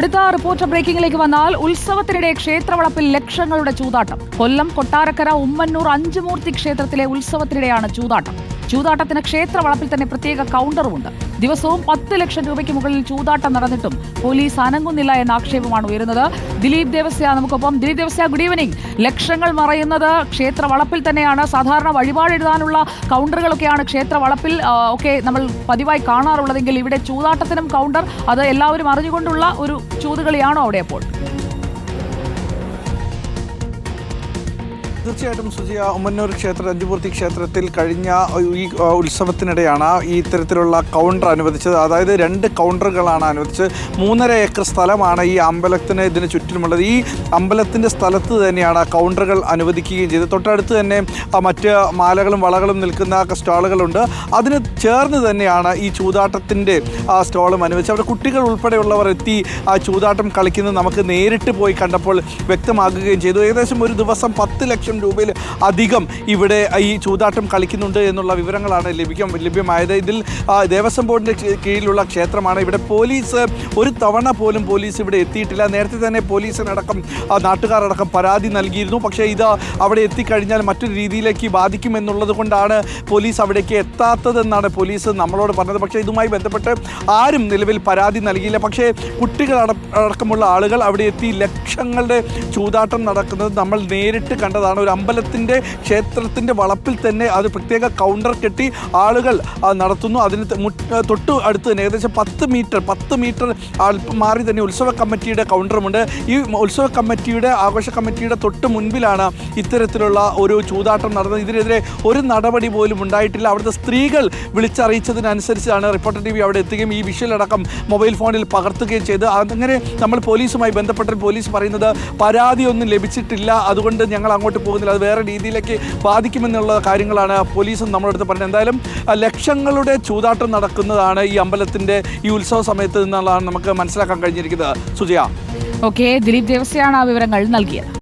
അടുത്ത റിപ്പോർട്ടർ ബ്രേക്കിംഗിലേക്ക് വന്നാൽ ഉത്സവത്തിനിടെ ക്ഷേത്രവളപ്പിൽ ലക്ഷങ്ങളുടെ ചൂതാട്ടം. കൊല്ലം കൊട്ടാരക്കര ഉമ്മന്നൂർ അഞ്ചുമൂർത്തി ക്ഷേത്രത്തിലെ ഉത്സവത്തിനിടെയാണ് ചൂതാട്ടം. ചൂതാട്ടത്തിന് ക്ഷേത്രവളപ്പിൽ തന്നെ പ്രത്യേക കൗണ്ടറുമുണ്ട്. ദിവസവും 10 ലക്ഷം രൂപയ്ക്ക് മുകളിൽ ചൂതാട്ടം നടന്നിട്ടും പോലീസ് അനങ്ങുന്നില്ല എന്ന ആക്ഷേപമാണ് ഉയരുന്നത്. ദിലീപ് ദേവസ്യ നമുക്കൊപ്പം. Dileep Devasya, good evening. ലക്ഷങ്ങൾ മറയുന്നത് ക്ഷേത്രവളപ്പിൽ തന്നെയാണ്. സാധാരണ വഴിപാടെഴുതാനുള്ള കൗണ്ടറുകളൊക്കെയാണ് ക്ഷേത്രവളപ്പിൽ ഒക്കെ നമ്മൾ പതിവായി കാണാറുള്ളതെങ്കിൽ ഇവിടെ ചൂതാട്ടത്തിനും കൗണ്ടർ, അത് എല്ലാവരും അറിഞ്ഞുകൊണ്ടുള്ള ഒരു ചൂതുകളിയാണോ അവിടെ അപ്പോൾ? തീർച്ചയായിട്ടും സുജിയ, ഉമ്മന്നൂർ ക്ഷേത്ര അഞ്ചുമൂർത്തി ക്ഷേത്രത്തിൽ കഴിഞ്ഞ ഈ ഉത്സവത്തിനിടെയാണ് ഈ ഇത്തരത്തിലുള്ള കൗണ്ടർ അനുവദിച്ചത്. അതായത് 2 കൗണ്ടറുകളാണ് അനുവദിച്ചത്. 3.5 ഏക്കർ സ്ഥലമാണ് ഈ അമ്പലത്തിന് ഇതിന് ചുറ്റിലുമുള്ളത്. ഈ അമ്പലത്തിൻ്റെ സ്ഥലത്ത് തന്നെയാണ് കൗണ്ടറുകൾ അനുവദിക്കുകയും ചെയ്തത്. തൊട്ടടുത്ത് തന്നെ മറ്റ് മാലകളും വളകളും നിൽക്കുന്ന സ്റ്റാളുകളുണ്ട്. അതിന് ചേർന്ന് തന്നെയാണ് ഈ ചൂതാട്ടത്തിൻ്റെ സ്റ്റാളും അനുവദിച്ചത്. അവിടെ കുട്ടികൾ ഉൾപ്പെടെയുള്ളവർ എത്തി ചൂതാട്ടം കളിക്കുന്നത് നമുക്ക് നേരിട്ട് പോയി കണ്ടപ്പോൾ വ്യക്തമാകുകയും ചെയ്തു. ഏകദേശം ഒരു ദിവസം 10 ലക്ഷം രൂപയിൽ അധികം ഇവിടെ ഈ ചൂതാട്ടം കളിക്കുന്നുണ്ട് എന്നുള്ള വിവരങ്ങളാണ് ലഭ്യമായത്. ഇതിൽ ദേവസ്വം ബോർഡിൻ്റെ കീഴിലുള്ള ക്ഷേത്രമാണ്. ഇവിടെ പോലീസ് ഒരു തവണ പോലും പോലീസ് ഇവിടെ എത്തിയിട്ടില്ല. നേരത്തെ തന്നെ പോലീസിനടക്കം നാട്ടുകാരടക്കം പരാതി നൽകിയിരുന്നു. പക്ഷേ ഇത് അവിടെ എത്തിക്കഴിഞ്ഞാൽ മറ്റൊരു രീതിയിലേക്ക് ബാധിക്കുമെന്നുള്ളത് കൊണ്ടാണ് പോലീസ് അവിടേക്ക് എത്താത്തതെന്നാണ് പോലീസ് നമ്മളോട് പറഞ്ഞത്. പക്ഷേ ഇതുമായി ബന്ധപ്പെട്ട് ആരും നിലവിൽ പരാതി നൽകിയില്ല. പക്ഷേ കുട്ടികളടക്കമുള്ള ആളുകൾ അവിടെ എത്തി ലക്ഷങ്ങളുടെ ചൂതാട്ടം നടക്കുന്നത് നമ്മൾ നേരിട്ട് കണ്ടതാണ്. ഒരു അമ്പലത്തിൻ്റെ ക്ഷേത്രത്തിൻ്റെ വളപ്പിൽ തന്നെ അത് പ്രത്യേക കൗണ്ടർ കെട്ടി ആളുകൾ നടത്തുന്നു. അതിന് തൊട്ട് അടുത്ത് തന്നെ ഏകദേശം 10 മീറ്റർ മാറി തന്നെ ഉത്സവ കമ്മിറ്റിയുടെ കൗണ്ടറുമുണ്ട്. ഈ ഉത്സവ കമ്മിറ്റിയുടെ ആഘോഷ കമ്മിറ്റിയുടെ തൊട്ട് മുൻപിലാണ് ഇത്തരത്തിലുള്ള ഒരു ചൂതാട്ടം നടന്നത്. ഇതിനെതിരെ ഒരു നടപടി പോലും ഉണ്ടായിട്ടില്ല. അവിടുത്തെ സ്ത്രീകൾ വിളിച്ചറിയിച്ചതിനനുസരിച്ചാണ് റിപ്പോർട്ടർ TV അവിടെ എത്തുകയും ഈ വിഷ്വലടക്കം മൊബൈൽ ഫോണിൽ പകർത്തുകയും ചെയ്ത്. അങ്ങനെ നമ്മൾ പോലീസുമായി ബന്ധപ്പെട്ട് പോലീസ് പറയുന്നത് പരാതിയൊന്നും ലഭിച്ചിട്ടില്ല, അതുകൊണ്ട് ഞങ്ങൾ അങ്ങോട്ട് പോകുന്നില്ല, അത് വേറെ രീതിയിലേക്ക് ബാധിക്കുമെന്നുള്ള കാര്യങ്ങളാണ് പോലീസും നമ്മുടെ അടുത്ത് പറഞ്ഞത്. എന്തായാലും ലക്ഷങ്ങളുടെ ചൂതാട്ടം നടക്കുന്നതാണ് ഈ അമ്പലത്തിൻ്റെ ഈ ഉത്സവ സമയത്ത് നിന്നുള്ളതാണ് നമുക്ക് മനസ്സിലാക്കാൻ കഴിഞ്ഞിരിക്കുന്നത്. സുജയ. ഓക്കെ, ദിലീപ് ദേവസ്യാണ് ആ വിവരങ്ങൾ നൽകിയത്.